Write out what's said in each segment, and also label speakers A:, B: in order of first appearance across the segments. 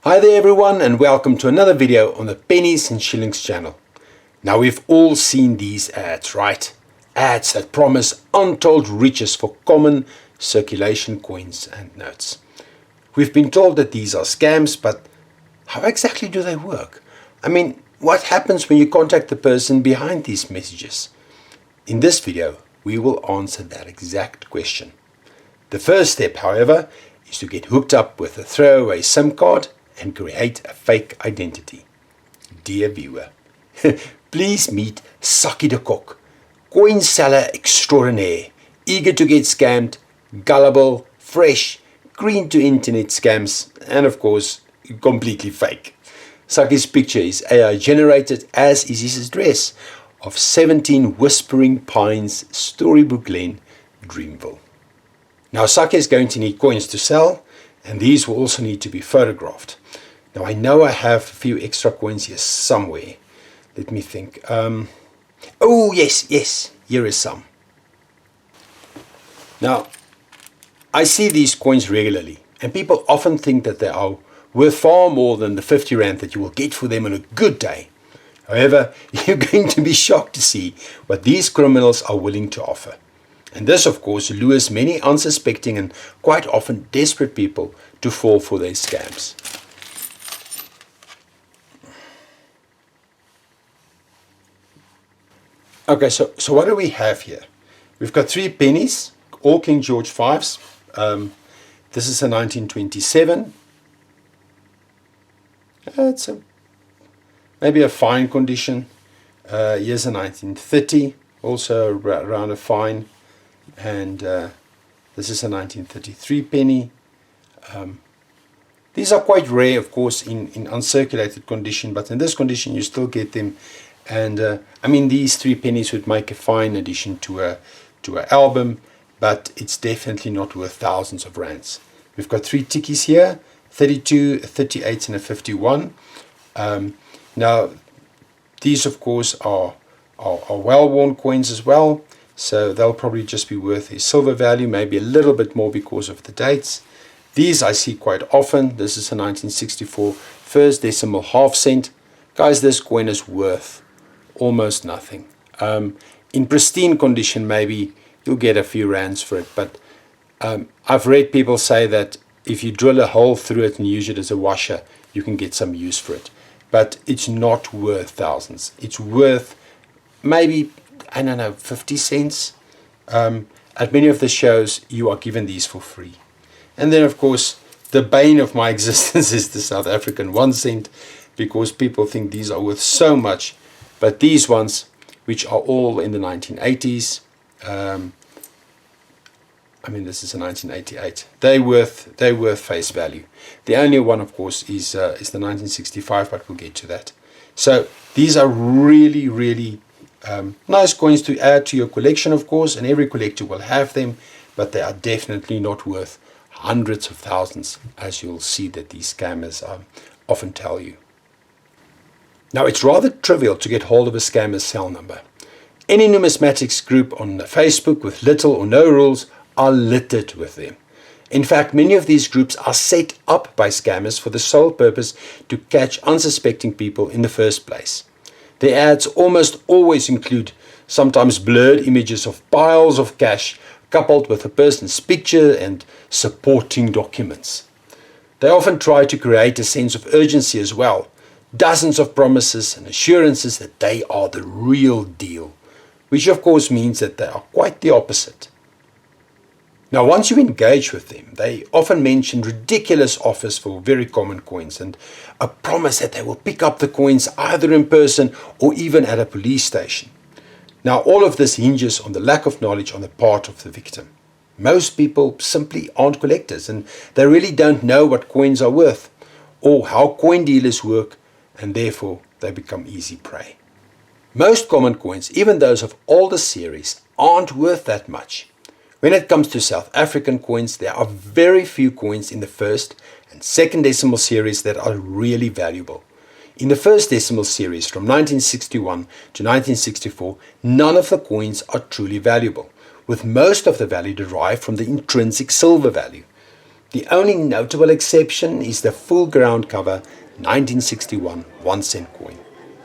A: Hi there everyone, and welcome to another video on the Pennies and Shillings channel. Now we've all seen these ads, right? Ads that promise untold riches for common circulation coins and notes. We've been told that these are scams, but how exactly do they work? I mean, what happens when you contact the person behind these messages? In this video, we will answer that exact question. The first step, however, is to get hooked up with a throwaway SIM card and create a fake identity. Dear viewer, please meet SACCG the cook, coin seller extraordinaire, eager to get scammed, gullible, fresh, green to internet scams, and of course, completely fake. SACCG's picture is AI generated, as is his address of 17 Whispering Pines, Storybook Lane, Dreamville. Now SACCG is going to need coins to sell, and these will also need to be photographed. Now I know I have a few extra coins here somewhere. Let me think. Oh yes, here is some. Now, I see these coins regularly, and people often think that they are worth far more than the 50 Rand that you will get for them on a good day. However, you're going to be shocked to see what these criminals are willing to offer. And this, of course, lures many unsuspecting and quite often desperate people to fall for their scams. Okay, so what do we have here? We've got 3 pennies, all King George V's. This is a 1927. It's maybe a fine condition. Here's a 1930, also around a fine. And this is a 1933 penny. These are quite rare, of course, in uncirculated condition, but in this condition you still get them. And I mean, these 3 pennies would make a fine addition to an album, but it's definitely not worth thousands of rands. We've got 3 tickies here, 32, a 38 and a 51. Now these of course are well-worn coins as well, so they'll probably just be worth a silver value, maybe a little bit more because of the dates. These I see quite often. This is a 1964 first decimal half cent. Guys, this coin is worth almost nothing. In pristine condition, maybe you'll get a few rands for it, but I've read people say that if you drill a hole through it and use it as a washer, you can get some use for it. But it's not worth thousands. It's worth maybe, I don't know, 50 cents. At many of the shows, you are given these for free. And then, of course, the bane of my existence is the South African 1 cent, because people think these are worth so much. But these ones, which are all in the 1980s, I mean, this is a 1988. They're worth face value. The only one, of course, is the 1965, but we'll get to that. So these are really, really nice coins to add to your collection, of course, and every collector will have them, but they are definitely not worth hundreds of thousands, as you'll see that these scammers often tell you. Now, it's rather trivial to get hold of a scammer's cell number. Any numismatics group on Facebook with little or no rules are littered with them. In fact, many of these groups are set up by scammers for the sole purpose to catch unsuspecting people in the first place. Their ads almost always include sometimes blurred images of piles of cash coupled with a person's picture and supporting documents. They often try to create a sense of urgency as well. Dozens of promises and assurances that they are the real deal, which of course means that they are quite the opposite. Now, once you engage with them, they often mention ridiculous offers for very common coins and a promise that they will pick up the coins either in person or even at a police station. Now, all of this hinges on the lack of knowledge on the part of the victim. Most people simply aren't collectors, and they really don't know what coins are worth or how coin dealers work, and therefore they become easy prey. Most common coins, even those of older series, aren't worth that much. When it comes to South African coins, there are very few coins in the first and second decimal series that are really valuable. In the first decimal series from 1961 to 1964, none of the coins are truly valuable, with most of the value derived from the intrinsic silver value. The only notable exception is the full ground cover 1961 1-cent coin.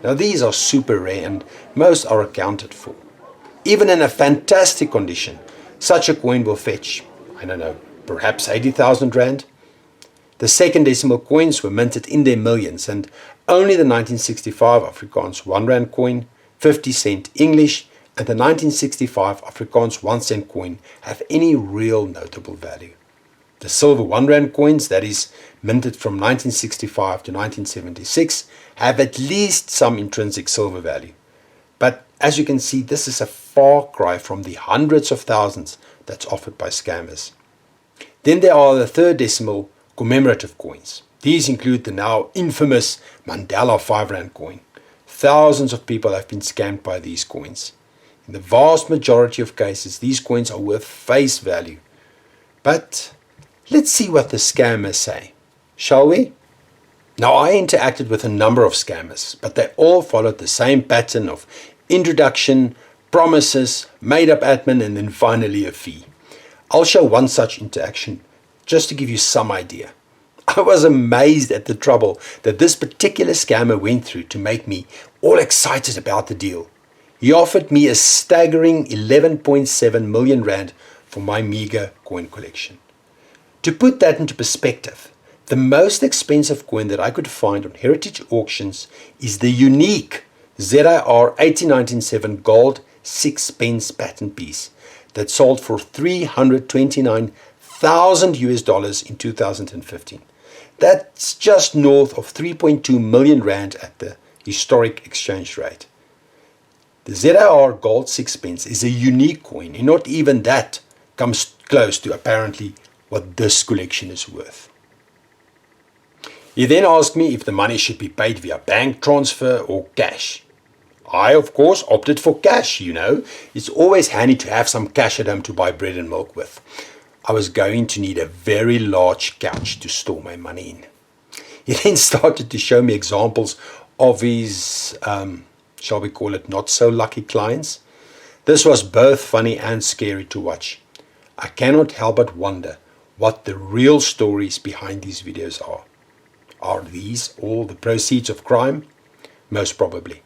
A: Now these are super rare and most are accounted for. Even in a fantastic condition, such a coin will fetch, I don't know, perhaps 80,000 rand. The second decimal coins were minted in their millions, and only the 1965 Afrikaans 1 rand coin, 50 cent English, and the 1965 Afrikaans 1 cent coin have any real notable value. The silver 1 rand coins, that is, minted from 1965 to 1976, have at least some intrinsic silver value. But as you can see, this is a far cry from the hundreds of thousands that's offered by scammers. Then there are the third decimal commemorative coins. These include the now infamous Mandela 5 rand coin. Thousands of people have been scammed by these coins. In the vast majority of cases, these coins are worth face value. But let's see what the scammers say, shall we? Now, I interacted with a number of scammers, but they all followed the same pattern of introduction, promises, made-up admin, and then finally a fee. I'll show one such interaction just to give you some idea. I was amazed at the trouble that this particular scammer went through to make me all excited about the deal. He offered me a staggering 11.7 million rand for my meager coin collection. To put that into perspective, the most expensive coin that I could find on heritage auctions is the unique ZIR 1897 gold 6-pence patent piece that sold for $329,000 in 2015. That's just north of 3.2 million rand at the historic exchange rate. The ZIR gold 6-pence is a unique coin, and not even that comes close to apparently what this collection is worth. He then asked me if the money should be paid via bank transfer or cash. I, of course, opted for cash, It's always handy to have some cash at home to buy bread and milk with. I was going to need a very large couch to store my money in. He then started to show me examples of his, shall we call it, not so lucky clients. This was both funny and scary to watch. I cannot help but wonder what the real stories behind these videos are. Are these all the proceeds of crime? Most probably.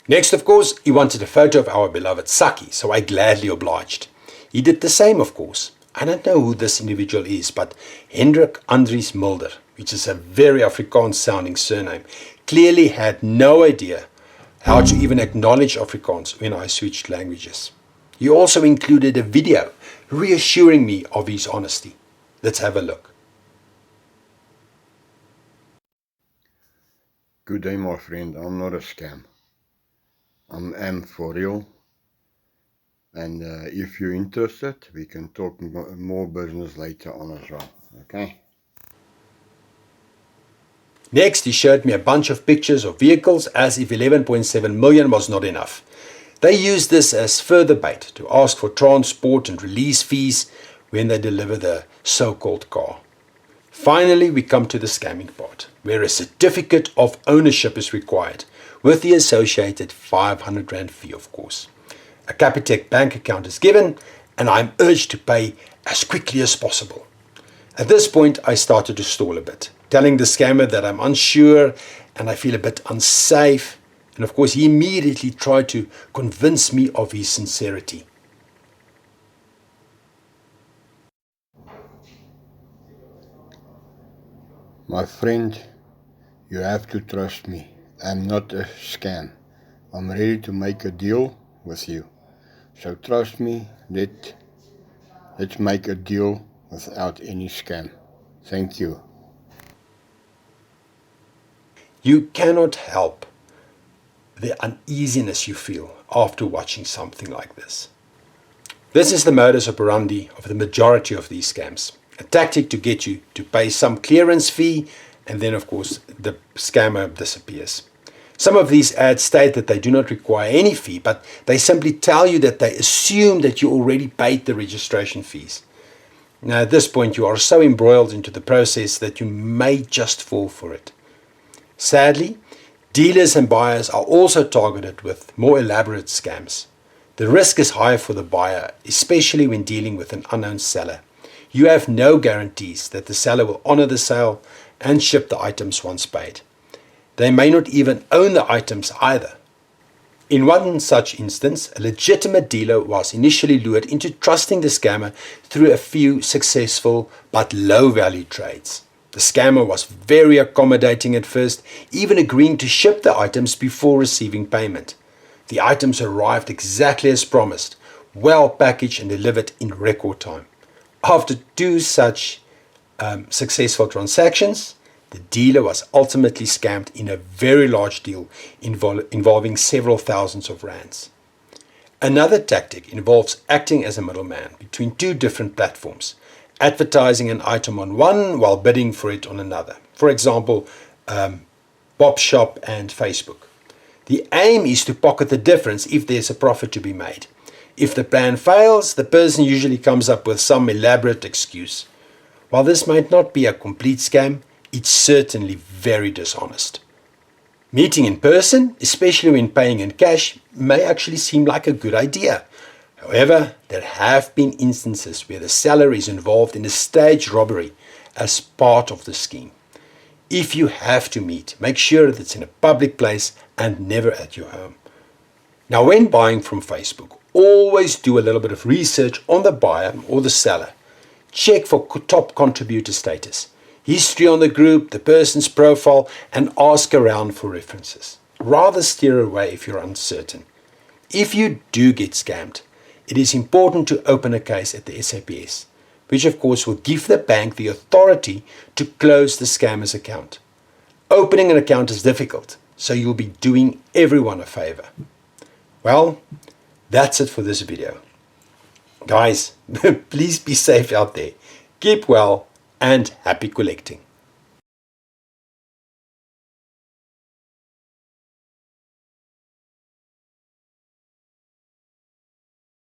A: Next, of course, he wanted a photo of our beloved Sakkie, so I gladly obliged. He did the same, of course. I don't know who this individual is, but Hendrik Andries Mulder, which is a very Afrikaans-sounding surname, clearly had no idea how to even acknowledge Afrikaans when I switched languages. He also included a video reassuring me of his honesty. Let's have a look.
B: Good day, my friend. I'm not a scam. I'm for real. And if you're interested, we can talk more business later on as well. Okay?
A: Next, he showed me a bunch of pictures of vehicles as if 11.7 million was not enough. They used this as further bait to ask for transport and release fees when they deliver the so-called car. Finally, we come to the scamming part, where a certificate of ownership is required, with the associated 500 rand fee, of course. A Capitec bank account is given, and I'm urged to pay as quickly as possible. At this point, I started to stall a bit, telling the scammer that I'm unsure and I feel a bit unsafe. And of course, he immediately tried to convince me of his sincerity.
B: My friend, you have to trust me. I'm not a scam. I'm ready to make a deal with you. So trust me, let's make a deal without any scam. Thank you.
A: You cannot help the uneasiness you feel after watching something like this. This is the modus operandi of the majority of these scams. A tactic to get you to pay some clearance fee, and then of course the scammer disappears. Some of these ads state that they do not require any fee, but they simply tell you that they assume that you already paid the registration fees. Now at this point you are so embroiled into the process that you may just fall for it. Sadly, dealers and buyers are also targeted with more elaborate scams. The risk is high for the buyer, especially when dealing with an unknown seller. you have no guarantees that the seller will honor the sale and ship the items once paid. They may not even own the items either. In one such instance, a legitimate dealer was initially lured into trusting the scammer through a few successful but low-value trades. The scammer was very accommodating at first, even agreeing to ship the items before receiving payment. The items arrived exactly as promised, well packaged and delivered in record time. After two such successful transactions, the dealer was ultimately scammed in a very large deal involving several thousands of rands. Another tactic involves acting as a middleman between two different platforms, advertising an item on one while bidding for it on another. For example, Bob Shop and Facebook. The aim is to pocket the difference if there's a profit to be made. If the plan fails, the person usually comes up with some elaborate excuse. While this might not be a complete scam, it's certainly very dishonest. Meeting in person, especially when paying in cash, may actually seem like a good idea. However, there have been instances where the seller is involved in a staged robbery as part of the scheme. If you have to meet, make sure that it's in a public place and never at your home. Now, when buying from Facebook, always do a little bit of research on the buyer or the seller. Check for top contributor status, history on the group, the person's profile, and ask around for references. Rather steer away if you're uncertain. If you do get scammed, it is important to open a case at the SAPS, which of course will give the bank the authority to close the scammer's account. Opening an account is difficult, so you'll be doing everyone a favor. Well, that's it for this video. Guys, please be safe out there. Keep well and happy collecting.